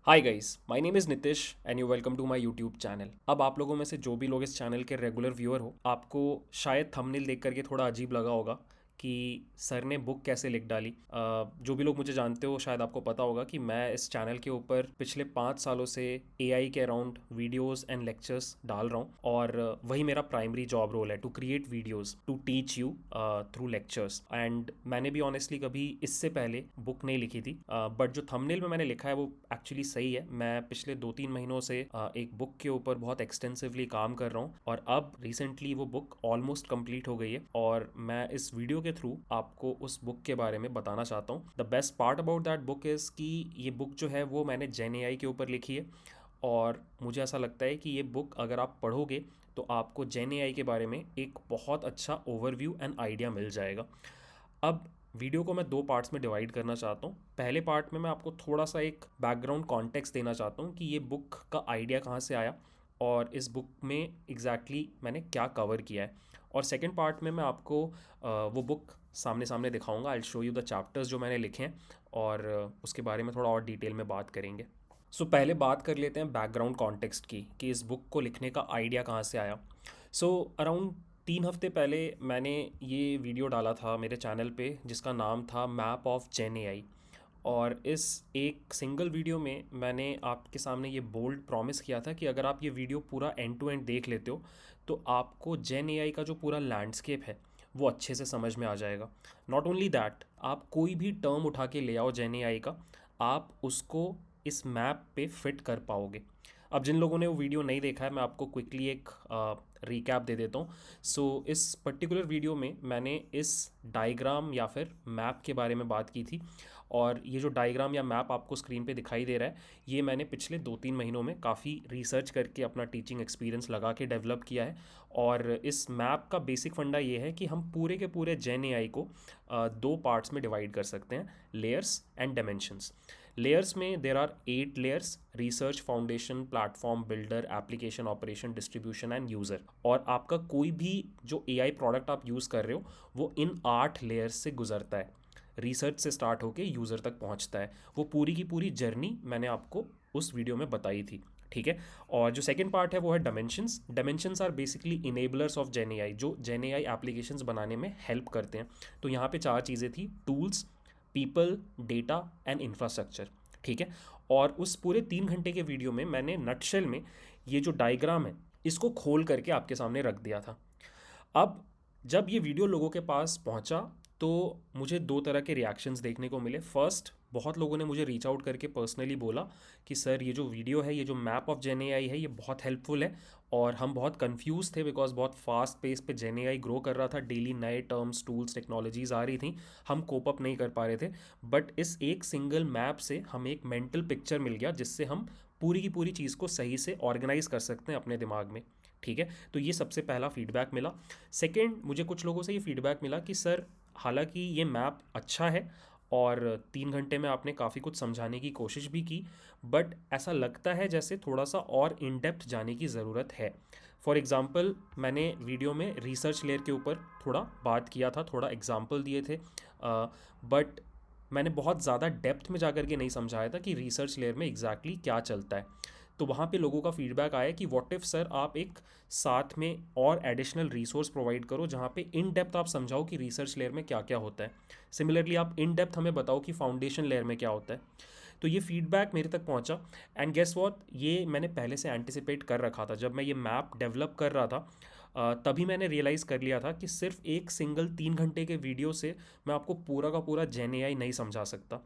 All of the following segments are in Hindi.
Hi guys, my name is Nitish and you welcome to my YouTube channel. अब आप लोगों में से जो भी लोग इस चैनल के रेगुलर व्यूअर हो, आपको शायद थंबनेल देख करके थोड़ा अजीब लगा होगा कि सर ने बुक कैसे लिख डाली। जो भी लोग मुझे जानते हो शायद आपको पता होगा कि मैं इस चैनल के ऊपर पिछले 5 सालों से एआई के अराउंड वीडियोस एंड लेक्चर्स डाल रहा हूँ और वही मेरा प्राइमरी जॉब रोल है, to create videos to teach you through lectures. And मैंने भी ऑनेस्टली कभी इससे पहले बुक नहीं लिखी थी, बट जो थंबनेल में मैंने लिखा है वो एक्चुअली सही है। मैं पिछले 2-3 महीनों से एक बुक के ऊपर बहुत एक्सटेंसिवली काम कर रहा हूँ और अब रिसेंटली वो बुक ऑलमोस्ट कंप्लीट हो गई है और मैं इस वीडियो के थ्रू आपको उस बुक के बारे में बताना चाहता हूँ। The best part about that book is कि ये बुक जो है वो मैंने जेन एआई के ऊपर लिखी है और मुझे ऐसा लगता है कि ये बुक अगर आप पढ़ोगे तो आपको जेन एआई के बारे में एक बहुत अच्छा ओवरव्यू एंड आइडिया मिल जाएगा। अब वीडियो को मैं 2 पार्ट्स में डिवाइड करना चाहता हूँ। पहले पार्ट में मैं आपको थोड़ा सा एक बैकग्राउंड कॉन्टेक्स्ट देना चाहता हूँ कि ये बुक का आइडिया कहाँ से आया और इस बुक में एग्जैक्टली मैंने क्या कवर किया है। और सेकंड पार्ट में मैं आपको वो बुक सामने सामने दिखाऊंगा। I show you the chapters जो मैंने लिखे हैं और उसके बारे में थोड़ा और डिटेल में बात करेंगे। सो पहले बात कर लेते हैं बैकग्राउंड कॉन्टेक्स्ट की कि इस बुक को लिखने का आइडिया कहाँ से आया। सो अराउंड 3 हफ्ते पहले मैंने ये वीडियो डाला था मेरे चैनल पे जिसका नाम था मैप ऑफ जेन एआई। और इस एक सिंगल वीडियो में मैंने आपके सामने ये बोल्ड प्रॉमिस किया था कि अगर आप ये वीडियो पूरा एंड टू एंड देख लेते हो तो आपको जेन एआई का जो पूरा लैंडस्केप है वो अच्छे से समझ में आ जाएगा। नॉट ओनली दैट, आप कोई भी टर्म उठा के ले आओ जेन एआई का, आप उसको इस मैप पे फिट कर पाओगे। अब जिन लोगों ने वो वीडियो नहीं देखा है मैं आपको क्विकली एक रिकैप दे देता हूँ। सो इस पर्टिकुलर वीडियो में मैंने इस डायग्राम या फिर मैप के बारे में बात की थी और ये जो डायग्राम या मैप आपको स्क्रीन पे दिखाई दे रहा है ये मैंने पिछले 2-3 महीनों में काफ़ी रिसर्च करके अपना टीचिंग एक्सपीरियंस लगा के डेवलप किया है। और इस मैप का बेसिक फंडा ये है कि हम पूरे के पूरे जेन एआई को 2 पार्ट्स में डिवाइड कर सकते हैं, लेयर्स एंड डायमेंशंस। लेयर्स में there are 8 layers: research, foundation, platform, builder, application, operation, distribution and user. और आपका कोई भी जो एआई प्रोडक्ट आप यूज़ कर रहे हो वो इन 8 लेयर्स से गुजरता है। रिसर्च से स्टार्ट होके यूज़र तक पहुंचता है। वो पूरी की पूरी जर्नी मैंने आपको उस वीडियो में बताई थी। ठीक है। और जो सेकंड पार्ट है वो है dimensions. Dimensions are basically enablers of gen AI, जो जेन एआई एप्लीकेशंस बनाने में हेल्प करते हैं। तो यहाँ पे 4 चीज़ें थी: tools, people, data and infrastructure. ठीक है। और उस पूरे 3 घंटे के वीडियो में मैंने नटशेल में ये जो डायग्राम है इसको खोल करके आपके सामने रख दिया था। अब जब ये वीडियो लोगों के पास पहुंचा तो मुझे 2 तरह के रिएक्शंस देखने को मिले। फर्स्ट, बहुत लोगों ने मुझे रीच आउट करके पर्सनली बोला कि सर ये जो वीडियो है, ये जो मैप ऑफ जेन एआई है, ये बहुत हेल्पफुल है और हम बहुत कंफ्यूज थे बिकॉज बहुत फास्ट पेस पे जेन एआई ग्रो कर रहा था, डेली नए टर्म्स, टूल्स, टेक्नोलॉजीज आ रही थी, हम कोप अप नहीं कर पा रहे थे। बट इस एक सिंगल मैप से हमें एक मेंटल पिक्चर मिल गया जिससे हम पूरी की पूरी चीज़ को सही से ऑर्गेनाइज कर सकते हैं अपने दिमाग में। ठीक है। तो ये सबसे पहला फीडबैक मिला। सेकंड, मुझे कुछ लोगों से ये फीडबैक मिला कि सर हालांकि ये मैप अच्छा है और 3 घंटे में आपने काफ़ी कुछ समझाने की कोशिश भी की, बट ऐसा लगता है जैसे थोड़ा सा और इन डेप्थ जाने की ज़रूरत है। फॉर एग्ज़ाम्पल, मैंने वीडियो में रिसर्च लेयर के ऊपर थोड़ा बात किया था, थोड़ा एग्जाम्पल दिए थे, बट मैंने बहुत ज़्यादा डेप्थ में जाकर के नहीं समझाया था कि रिसर्च लेयर में एग्जैक्टली क्या चलता है। तो वहाँ पे लोगों का फीडबैक आया कि व्हाट इफ़ सर आप एक साथ में और एडिशनल रिसोर्स प्रोवाइड करो जहाँ पे इन डेप्थ आप समझाओ कि रिसर्च लेयर में क्या क्या होता है। सिमिलरली आप इन डेप्थ हमें बताओ कि फाउंडेशन लेयर में क्या होता है। तो ये फीडबैक मेरे तक पहुंचा एंड गेस व्हाट, ये मैंने पहले से एंटिसिपेट कर रखा था। जब मैं ये मैप डेवलप कर रहा था तभी मैंने रियलाइज़ कर लिया था कि सिर्फ एक सिंगल 3 घंटे के वीडियो से मैं आपको पूरा का पूरा जेन एआई नहीं समझा सकता।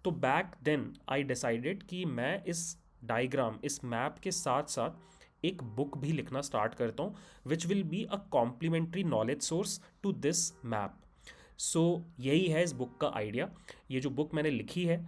तो बैक देन आई डिसाइडेड कि मैं इस डायग्राम, इस मैप के साथ साथ एक बुक भी लिखना स्टार्ट करता हूँ which will be a complementary knowledge source to this map. So यही है इस बुक का आइडिया। ये जो बुक मैंने लिखी है,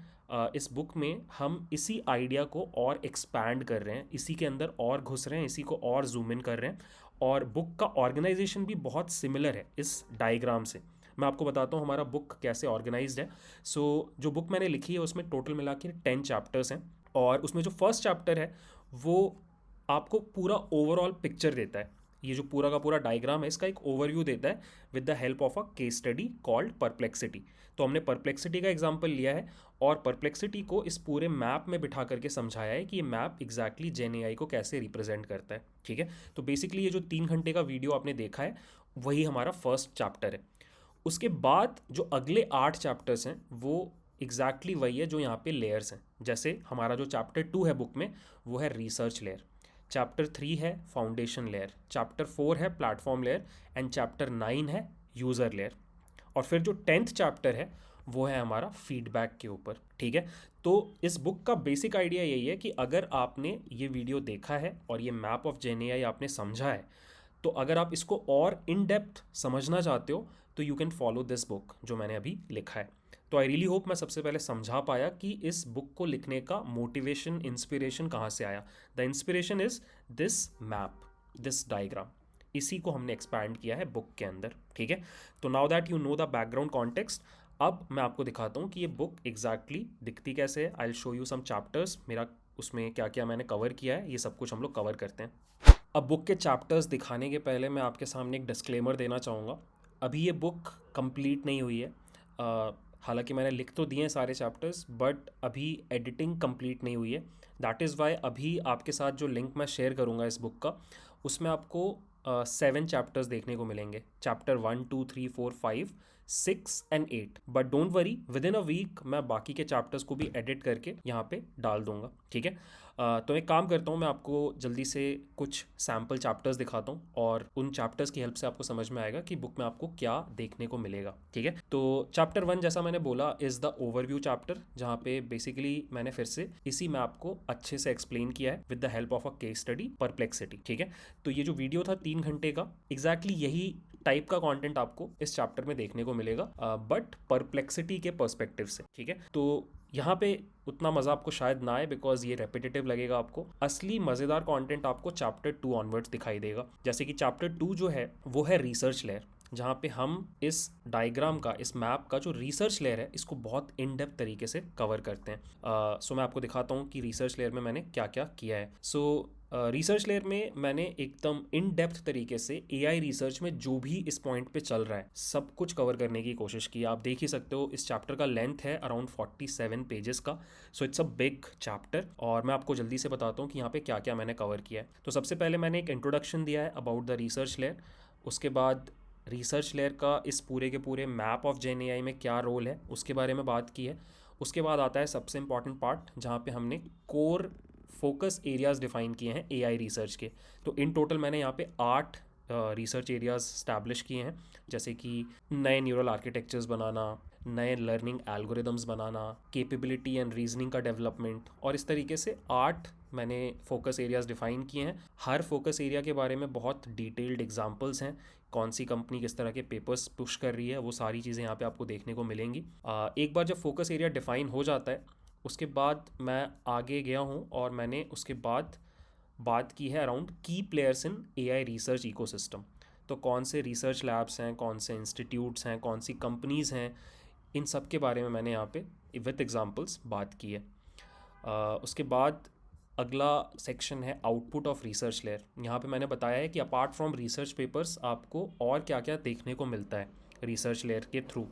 इस बुक में हम इसी आइडिया को और एक्सपैंड कर रहे हैं, इसी के अंदर और घुस रहे हैं, इसी को और जूम इन कर रहे हैं। और बुक का ऑर्गेनाइजेशन भी बहुत सिमिलर है इस डायग्राम से। मैं आपको बताता हूँ हमारा बुक कैसे ऑर्गेनाइज्ड है। सो जो बुक मैंने लिखी है उसमें टोटल मिला के 10 चैप्टर्स हैं और उसमें जो फर्स्ट चैप्टर है वो आपको पूरा ओवरऑल पिक्चर देता है ये जो पूरा का पूरा डायग्राम है इसका एक ओवरव्यू देता है with the help of a case study called perplexity. तो हमने परप्लेक्सिटी का एग्जाम्पल लिया है और परप्लेक्सिटी को इस पूरे मैप में बिठा करके समझाया है कि ये मैप एग्जैक्टली जेन एआई को कैसे रिप्रेजेंट करता है। ठीक है, तो बेसिकली ये जो 3 घंटे का वीडियो आपने देखा है वही हमारा फर्स्ट चैप्टर है। उसके बाद जो अगले 8 चैप्टर्स हैं वो एग्जैक्टली वही है जो यहाँ पे लेयर्स हैं। जैसे हमारा जो चैप्टर 2 है बुक में वो है रिसर्च लेयर, चैप्टर 3 है फाउंडेशन लेयर, चैप्टर 4 है प्लेटफॉर्म लेयर एंड चैप्टर 9 है यूज़र लेयर। और फिर जो 10th चैप्टर है वो है हमारा फीडबैक के ऊपर। ठीक है, तो इस बुक का बेसिक आइडिया यही है कि अगर आपने ये वीडियो देखा है और ये मैप ऑफ जेन एआई आपने समझा है, तो अगर आप इसको और इन डेप्थ समझना चाहते हो तो you can follow this book जो मैंने अभी लिखा है। तो आई रियली होप मैं सबसे पहले समझा पाया कि इस बुक को लिखने का मोटिवेशन, इंस्पिरेशन कहाँ से आया। The inspiration is this map, this diagram, इसी को हमने एक्सपैंड किया है बुक के अंदर। ठीक है, तो now that you know the background context, अब मैं आपको दिखाता हूँ कि ये बुक एग्जैक्टली दिखती कैसे है। I will show you some chapters, मेरा उसमें क्या क्या मैंने कवर किया है, ये सब कुछ हम लोग कवर करते हैं। अब बुक के चैप्टर्स दिखाने के पहले मैं आपके सामने एक डिस्क्लेमर देना चाहूँगा। अभी ये बुक कंप्लीट नहीं हुई है, हालांकि मैंने लिख तो दिए हैं सारे चैप्टर्स बट अभी एडिटिंग कंप्लीट नहीं हुई है। दैट इज़ वाई अभी आपके साथ जो लिंक मैं शेयर करूँगा इस बुक का, उसमें आपको 7 चैप्टर्स देखने को मिलेंगे, chapter 1, 2, 3, 4, 5, 6 and 8। But don't worry, within a week मैं बाकी के चैप्टर्स को भी एडिट करके यहाँ पे डाल दूंगा। ठीक है, तो एक काम करता हूँ, मैं आपको जल्दी से कुछ सैम्पल चैप्टर्स दिखाता हूँ और उन चैप्टर्स की हेल्प से आपको समझ में आएगा कि बुक में आपको क्या देखने को मिलेगा। ठीक है, तो चैप्टर 1 जैसा मैंने बोला इज़ द ओवरव्यू चैप्टर, जहाँ पे बेसिकली मैंने फिर से इसी मैप को अच्छे से एक्सप्लेन किया है with the help of a case study perplexity. ठीक है, तो ये जो वीडियो था 3 घंटे का, एग्जैक्टली यही टाइप का कंटेंट आपको इस चैप्टर में देखने को मिलेगा बट परप्लेक्सिटी के पर्सपेक्टिव से। ठीक है, तो यहाँ पे उतना मज़ा आपको शायद ना आए बिकॉज ये रेपिटेटिव लगेगा आपको। असली मज़ेदार कंटेंट आपको चैप्टर 2 ऑनवर्ड्स दिखाई देगा। जैसे कि चैप्टर 2 जो है वो है रिसर्च लेयर, जहाँ पे हम इस डायग्राम का, इस मैप का जो रिसर्च लेयर है इसको बहुत इन डेप्थ तरीके से कवर करते हैं। सो मैं आपको दिखाता हूँ कि रिसर्च लेयर में मैंने क्या क्या किया है। सो रिसर्च लेयर में मैंने एकदम इन डेप्थ तरीके से एआई रिसर्च में जो भी इस पॉइंट पे चल रहा है सब कुछ कवर करने की कोशिश की। आप देख ही सकते हो इस चैप्टर का लेंथ है अराउंड 47 पेजेस का। So it's a big chapter और मैं आपको जल्दी से बताता हूँ कि यहाँ पे क्या क्या मैंने कवर किया है। तो सबसे पहले मैंने एक इंट्रोडक्शन दिया है अबाउट द रिसर्च लेयर। उसके बाद रिसर्च लेयर का इस पूरे के पूरे मैप ऑफ जेन एआई में क्या रोल है उसके बारे में बात की है। उसके बाद आता है सबसे इंपॉर्टेंट पार्ट जहाँ पे हमने कोर फोकस एरियाज़ डिफाइन किए हैं एआई रिसर्च के। तो इन टोटल मैंने यहाँ पे 8 रिसर्च एरियाज़ स्टैब्लिश किए हैं, जैसे कि नए न्यूरल आर्किटेक्चर्स बनाना, नए learning algorithms banana, capability and reasoning का डेवलपमेंट, और इस तरीके से 8 मैंने फोकस एरियाज़ डिफ़ाइन किए हैं। हर फोकस एरिया के बारे में बहुत डिटेल्ड एग्जांपल्स हैं, कौन सी कंपनी किस तरह के पेपर्स पुश कर रही है, वो सारी चीज़ें यहाँ पे आपको देखने को मिलेंगी। एक बार जब फोकस एरिया डिफ़ाइन हो जाता है उसके बाद मैं आगे गया हूँ और मैंने उसके बाद बात की है अराउंड की players in AI research ecosystem. तो कौन से रिसर्च लैब्स हैं, कौन से इंस्टीट्यूट्स हैं, कौन सी कंपनीज़ हैं, इन सब के बारे में मैंने यहाँ पे विद एग्जांपल्स बात की है। उसके बाद अगला सेक्शन है आउटपुट ऑफ रिसर्च लेयर। यहाँ पे मैंने बताया है कि अपार्ट फ्रॉम रिसर्च पेपर्स आपको और क्या क्या देखने को मिलता है रिसर्च लेयर के थ्रू।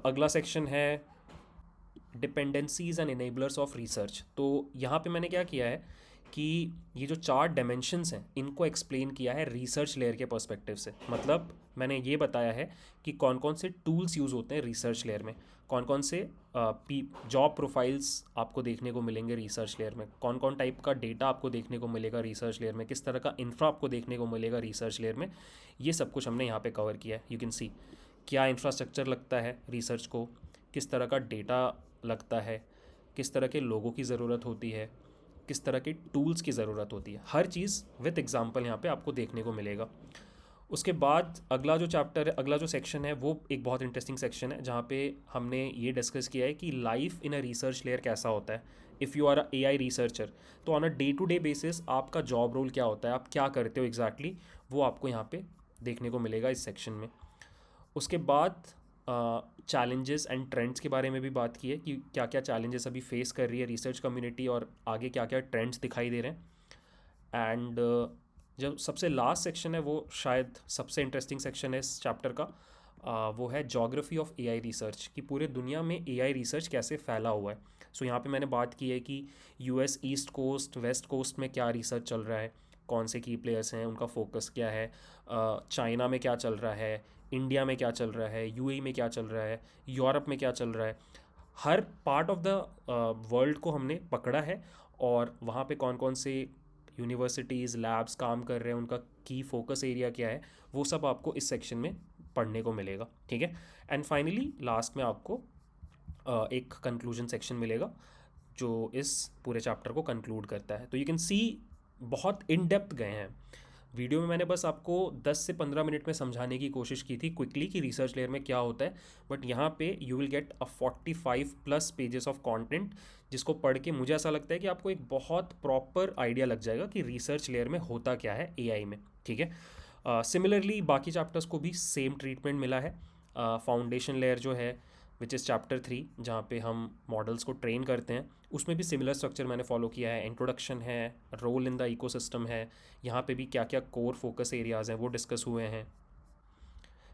अगला सेक्शन है dependencies and enablers of research. तो यहाँ पे मैंने क्या किया है कि ये जो 4 डायमेंशंस हैं इनको एक्सप्लेन किया है रिसर्च लेयर के पर्सपेक्टिव से। मतलब मैंने ये बताया है कि कौन कौन से टूल्स यूज़ होते हैं रिसर्च लेयर में, कौन कौन से जॉब प्रोफाइल्स आपको देखने को मिलेंगे रिसर्च लेयर में, कौन कौन टाइप का डेटा आपको देखने को मिलेगा रिसर्च लेयर में, किस तरह का इंफ्रा आपको देखने को मिलेगा रिसर्च लेयर में। ये सब कुछ हमने यहाँ पे कवर किया है। यू कैन सी क्या इंफ्रास्ट्रक्चर लगता है रिसर्च को, किस तरह का डेटा लगता है, किस तरह के लोगों की ज़रूरत होती है, किस तरह के टूल्स की ज़रूरत होती है, हर चीज़ विद एग्जांपल यहाँ पे आपको देखने को मिलेगा। उसके बाद अगला जो चैप्टर है, अगला जो सेक्शन है वो एक बहुत इंटरेस्टिंग सेक्शन है जहाँ पे हमने ये डिस्कस किया है कि life in a research layer कैसा होता है। If you are a AI researcher तो on a day to day basis आपका जॉब रोल क्या होता है, आप क्या करते हो एग्जैक्टली, वो आपको यहाँ पे देखने को मिलेगा इस सेक्शन में। उसके बाद चैलेंजेस एंड ट्रेंड्स के बारे में भी बात की है कि क्या क्या चैलेंजेस अभी फेस कर रही है रिसर्च कम्युनिटी और आगे क्या क्या ट्रेंड्स दिखाई दे रहे हैं। एंड जो सबसे लास्ट सेक्शन है वो शायद सबसे इंटरेस्टिंग सेक्शन है इस चैप्टर का। वो है जोग्राफी ऑफ एआई रिसर्च, कि पूरे दुनिया में एआई रिसर्च कैसे फैला हुआ है। सो यहाँ पे मैंने बात की है कि US east coast west coast में क्या रिसर्च चल रहा है, कौन से की प्लेयर्स हैं, उनका फोकस क्या है, चाइना में क्या चल रहा है, इंडिया में क्या चल रहा है, यूएई में क्या चल रहा है, यूरोप में क्या चल रहा है। हर पार्ट ऑफ द वर्ल्ड को हमने पकड़ा है, और वहाँ पे कौन कौन से यूनिवर्सिटीज़ लैब्स काम कर रहे हैं, उनका की फोकस एरिया क्या है, वो सब आपको इस सेक्शन में पढ़ने को मिलेगा। ठीक है। एंड फाइनली लास्ट में आपको एक कंक्लूजन सेक्शन मिलेगा जो इस पूरे चैप्टर को कंक्लूड करता है। तो यू कैन सी बहुत इन डेप्थ गए हैं। वीडियो में मैंने बस आपको 10 से 15 मिनट में समझाने की कोशिश की थी क्विकली कि रिसर्च लेयर में क्या होता है, बट यहाँ पे you will get a 45 plus pages of content, जिसको पढ़ के मुझे ऐसा लगता है कि आपको एक बहुत प्रॉपर आइडिया लग जाएगा कि रिसर्च लेयर में होता क्या है एआई में। ठीक है। सिमिलरली बाकी चैप्टर्स को भी सेम ट्रीटमेंट मिला है। फाउंडेशन लेयर जो है विच इज़ चैप्टर 3, जहाँ पे हम मॉडल्स को ट्रेन करते हैं, उसमें भी सिमिलर स्ट्रक्चर मैंने फॉलो किया है। इंट्रोडक्शन है, रोल इन द इकोसिस्टम है, यहाँ पे भी क्या क्या कोर फोकस एरियाज़ हैं वो डिस्कस हुए हैं।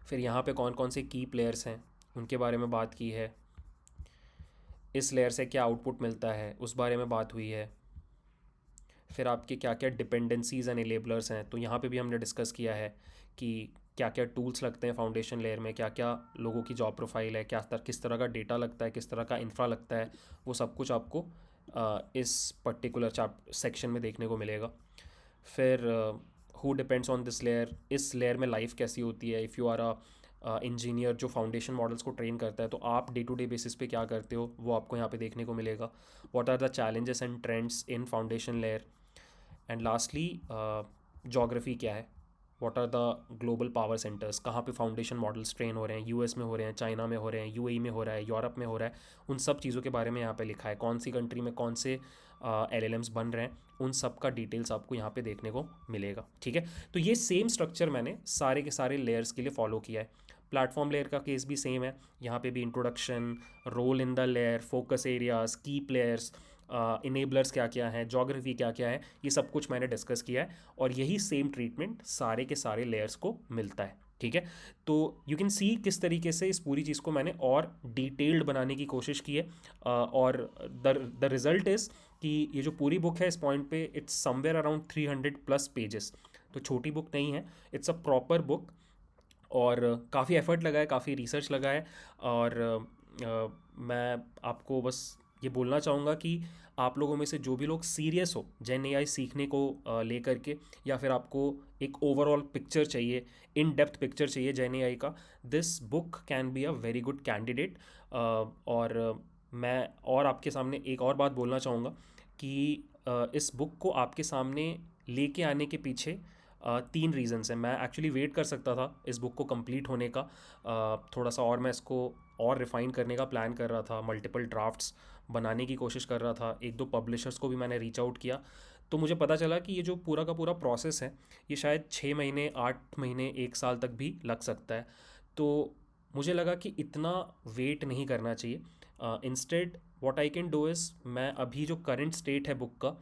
फिर यहाँ पे कौन कौन से की प्लेयर्स हैं उनके बारे में बात की है। इस लेयर से क्या आउटपुट मिलता है उस बारे में बात हुई है। फिर आपके क्या क्या डिपेंडेंसीज़ एंड एनेबलर्स हैं, तो यहाँ पे भी हमने डिस्कस किया है कि क्या क्या टूल्स लगते हैं फाउंडेशन लेयर में, क्या क्या लोगों की जॉब प्रोफाइल है, किस तरह का डेटा लगता है, किस तरह का इंफ्रा लगता है, वो सब कुछ आपको इस पर्टिकुलर सेक्शन में देखने को मिलेगा। फिर who depends on this layer, इस लेयर में लाइफ कैसी होती है। If you are a engineer जो फाउंडेशन मॉडल्स को ट्रेन करता है, तो आप डे टू डे बेसिस पे क्या करते हो वो आपको यहाँ पे देखने को मिलेगा। What are the challenges and trends in foundation layer. And lastly geography क्या है, what are the global power centres, कहाँ पे फाउंडेशन मॉडल्स ट्रेन हो रहे हैं, यूएस में हो रहे हैं, चाइना में हो रहे हैं, यूएई में हो रहा है, यूरोप में हो रहा है। उन सब चीज़ों के बारे में यहाँ पे लिखा है, कौन सी कंट्री में कौन से एलएलएम्स बन रहे हैं, उन सब का डिटेल्स आपको यहाँ पे देखने को मिलेगा। ठीक है। तो ये सेम स्ट्रक्चर मैंने सारे के सारे लेयर्स के लिए फॉलो किया है। प्लेटफॉर्म लेयर का केस भी सेम है, यहाँ पे भी introduction, role in the layer, focus areas, key players, enablers क्या क्या हैं, जोग्राफी क्या क्या है, ये सब कुछ मैंने डिस्कस किया है, और यही सेम ट्रीटमेंट सारे के सारे लेयर्स को मिलता है। ठीक है। तो यू कैन सी किस तरीके से इस पूरी चीज़ को मैंने और डिटेल्ड बनाने की कोशिश की है, और द रिज़ल्ट इज़ कि ये जो पूरी बुक है इस पॉइंट पे it's somewhere around 300 plus pages. तो छोटी बुक नहीं है, इट्स अ प्रॉपर बुक, और काफ़ी एफर्ट लगा है, काफ़ी रिसर्च लगा है। और मैं आपको बस ये बोलना चाहूँगा कि आप लोगों में से जो भी लोग सीरियस हो जेन एआई सीखने को लेकर के, या फिर आपको एक ओवरऑल पिक्चर चाहिए, इन डेप्थ पिक्चर चाहिए जेन एआई का, this book can be a very good candidate. और मैं और आपके सामने एक और बात बोलना चाहूँगा कि इस बुक को आपके सामने लेके आने के पीछे 3 रीज़न्स हैं। मैं एक्चुअली वेट कर सकता था इस बुक को कंप्लीट होने का, थोड़ा सा और मैं इसको और रिफ़ाइन करने का प्लान कर रहा था, मल्टीपल ड्राफ्ट्स बनाने की कोशिश कर रहा था, एक दो पब्लिशर्स को भी मैंने रीच आउट किया। तो मुझे पता चला कि ये जो पूरा का पूरा प्रोसेस है ये शायद 6 महीने, 8 महीने, 1 साल तक भी लग सकता है। तो मुझे लगा कि इतना वेट नहीं करना चाहिए। Instead what I can do is, मैं अभी जो करंट स्टेट है बुक का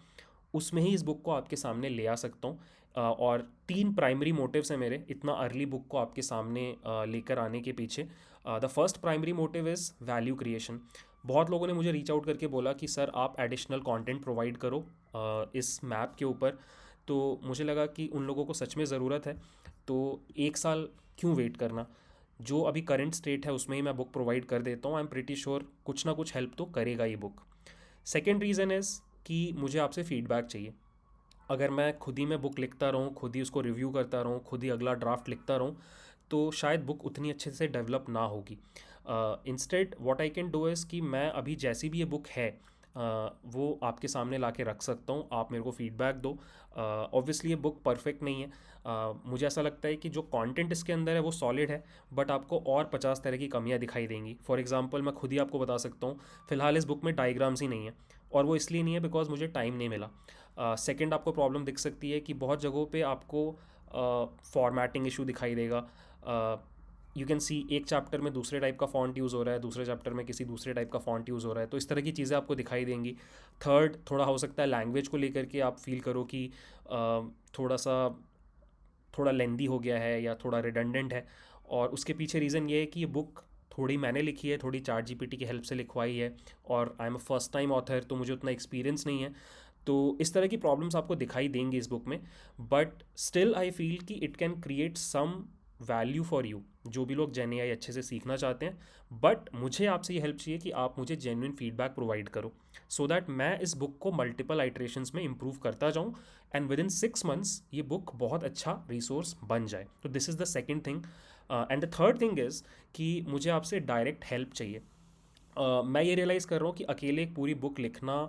उसमें ही इस बुक को आपके सामने ले आ सकता हूँ। और 3 प्राइमरी मोटिव्स हैं मेरे इतना अर्ली बुक को आपके सामने लेकर आने के पीछे। The first primary motive is value creation. बहुत लोगों ने मुझे रीच आउट करके बोला कि सर आप एडिशनल कंटेंट प्रोवाइड करो इस मैप के ऊपर। तो मुझे लगा कि उन लोगों को सच में ज़रूरत है, तो 1 साल क्यों वेट करना, जो अभी करंट स्टेट है उसमें ही मैं बुक प्रोवाइड कर देता हूँ। आई एम प्रिटी श्योर कुछ ना कुछ हेल्प तो करेगा ये बुक। सेकेंड रीज़न इज़ कि मुझे आपसे फीडबैक चाहिए। अगर मैं खुद ही में बुक लिखता रहूँ, खुद ही उसको रिव्यू करता रहूँ, खुद ही अगला ड्राफ्ट लिखता रहूँ, तो शायद बुक उतनी अच्छे से डेवलप ना होगी। Instead what I can do is कि मैं अभी जैसी भी ये बुक है वो आपके सामने ला के रख सकता हूँ, आप मेरे को फीडबैक दो। ऑब्वियसली ये बुक परफेक्ट नहीं है, मुझे ऐसा लगता है कि जो कंटेंट इसके अंदर है वो सॉलिड है, बट आपको और 50 तरह की कमियाँ दिखाई देंगी। फॉर एग्जांपल मैं खुद ही आपको बता सकता हूँ, फ़िलहाल इस बुक में डायग्राम्स ही नहीं है, और वो इसलिए नहीं है बिकॉज मुझे टाइम नहीं मिला। सेकंड आपको प्रॉब्लम दिख सकती है कि बहुत जगहों पे आपको फॉर्मेटिंग इशू दिखाई देगा। यू कैन सी एक चैप्टर में दूसरे टाइप का फॉन्ट यूज़ हो रहा है, दूसरे चैप्टर में किसी दूसरे टाइप का फॉन्ट यूज़ हो रहा है, तो इस तरह की चीज़ें आपको दिखाई देंगी। थर्ड, थोड़ा हो सकता है लैंग्वेज को लेकर के आप फील करो कि थोड़ा सा थोड़ा लेंदी हो गया है या थोड़ा रिडंडेंट है, और उसके पीछे रीज़न ये है कि ये बुक थोड़ी मैंने लिखी है, थोड़ी चार्ट जीपीटी की हेल्प से लिखवाई है, और I am a first time author, तो मुझे उतना एक्सपीरियंस नहीं है। तो इस तरह की प्रॉब्लम्स आपको दिखाई देंगी इस बुक में, बट स्टिल आई फील कि it can create some value for you, जो भी लोग जेन एआई अच्छे से सीखना चाहते हैं। बट मुझे आपसे ये हेल्प चाहिए कि आप मुझे जेन्युइन फीडबैक प्रोवाइड करो, सो दैट मैं इस बुक को मल्टीपल आइट्रेशंस में इम्प्रूव करता जाऊँ, एंड विद इन 6 मंथ्स ये बुक बहुत अच्छा रिसोर्स बन जाए। तो this is the second thing. And the third thing is कि मुझे आपसे डायरेक्ट हेल्प चाहिए। मैं ये रियलाइज़ कर रहा हूँ कि अकेले एक पूरी बुक लिखना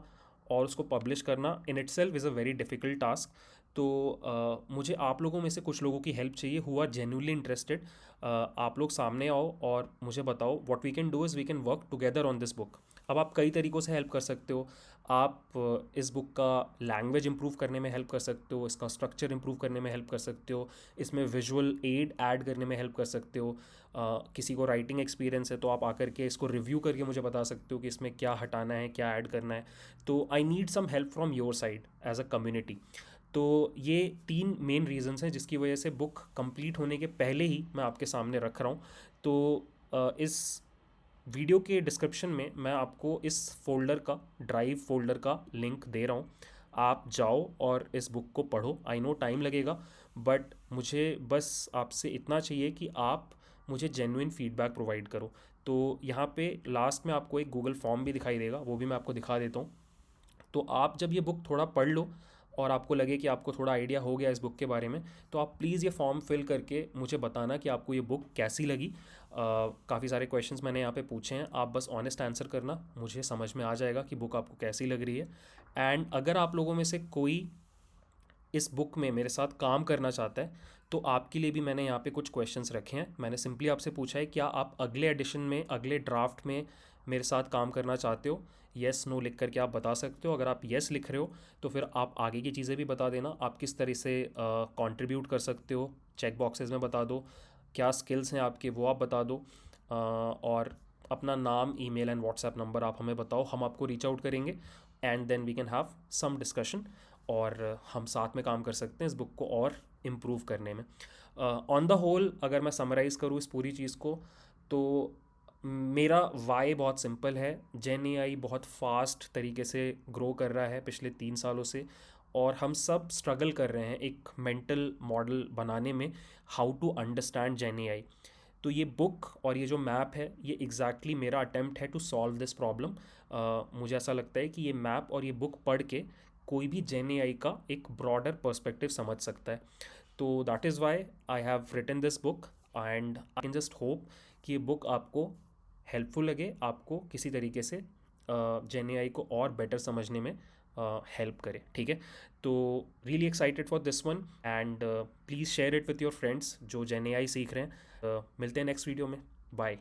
और उसको पब्लिश करना in it self is a very difficult task. तो मुझे आप लोगों में से कुछ लोगों की हेल्प चाहिए हु आर जेन्युइनली इंटरेस्टेड। आप लोग सामने आओ और मुझे बताओ, what we can do is we can work together on this book. अब आप कई तरीक़ों से हेल्प कर सकते हो। आप इस बुक का लैंग्वेज इंप्रूव करने में हेल्प कर सकते हो, इसका स्ट्रक्चर इंप्रूव करने में हेल्प कर सकते हो, इसमें विजुअल एड ऐड करने में हेल्प कर सकते हो। किसी को राइटिंग एक्सपीरियंस है तो आप आकर के इसको रिव्यू करके मुझे बता सकते हो कि इसमें क्या हटाना है, क्या ऐड करना है। तो I need some help from your side as a community. तो ये 3 मेन रीजंस हैं जिसकी वजह से बुक कंप्लीट होने के पहले ही मैं आपके सामने रख रहा हूँ। तो इस वीडियो के डिस्क्रिप्शन में मैं आपको इस फोल्डर का, ड्राइव फोल्डर का लिंक दे रहा हूँ। आप जाओ और इस बुक को पढ़ो। आई नो टाइम लगेगा, बट मुझे बस आपसे इतना चाहिए कि आप मुझे जेन्युइन फीडबैक प्रोवाइड करो। तो यहाँ पे लास्ट में आपको एक गूगल फॉर्म भी दिखाई देगा, वो भी मैं आपको दिखा देता हूँ। तो आप जब ये बुक थोड़ा पढ़ लो और आपको लगे कि आपको थोड़ा आइडिया हो गया इस बुक के बारे में, तो आप प्लीज़ ये फॉर्म फिल करके मुझे बताना कि आपको ये बुक कैसी लगी। काफ़ी सारे क्वेश्चंस मैंने यहाँ पे पूछे हैं, आप बस ऑनेस्ट आंसर करना, मुझे समझ में आ जाएगा कि बुक आपको कैसी लग रही है। एंड अगर आप लोगों में से कोई इस बुक में मेरे साथ काम करना चाहता है, तो आपके लिए भी मैंने यहाँ पे कुछ क्वेश्चंस रखे हैं। मैंने सिंपली आपसे पूछा है क्या आप अगले एडिशन में, अगले ड्राफ्ट में मेरे साथ काम करना चाहते हो। येस नो लिख करके आप बता सकते हो। अगर आप येस लिख रहे हो तो फिर आप आगे की चीज़ें भी बता देना, आप किस तरह से कंट्रीब्यूट कर सकते हो, चेक बॉक्सेस में बता दो। क्या स्किल्स हैं आपके वो आप बता दो। और अपना नाम, ईमेल एंड व्हाट्सएप नंबर आप हमें बताओ, हम आपको रीच आउट करेंगे, and then we can have some discussion, और हम साथ में काम कर सकते हैं इस बुक को और इम्प्रूव करने में। ऑन द होल अगर मैं समराइज़ करूँ इस पूरी चीज़ को, तो मेरा वाई बहुत सिंपल है। जेन एआई बहुत फास्ट तरीके से ग्रो कर रहा है पिछले 3 सालों से, और हम सब स्ट्रगल कर रहे हैं एक मेंटल मॉडल बनाने में, how to understand gen AI. तो ये बुक और ये जो मैप है, ये एग्जैक्टली मेरा अटेम्प्ट है टू सॉल्व दिस प्रॉब्लम। मुझे ऐसा लगता है कि ये मैप और ये बुक पढ़ के कोई भी जेन एआई का एक ब्रॉडर पर्सपेक्टिव समझ सकता है। तो that is why I have written this book, and I can just hope कि ये बुक आपको हेल्पफुल लगे, आपको किसी तरीके से जेन एआई को और बेटर समझने में हेल्प करे। ठीक है, तो really excited for this one, and please share it with your friends जो जेन एआई सीख रहे हैं। मिलते हैं नेक्स्ट वीडियो में। बाय।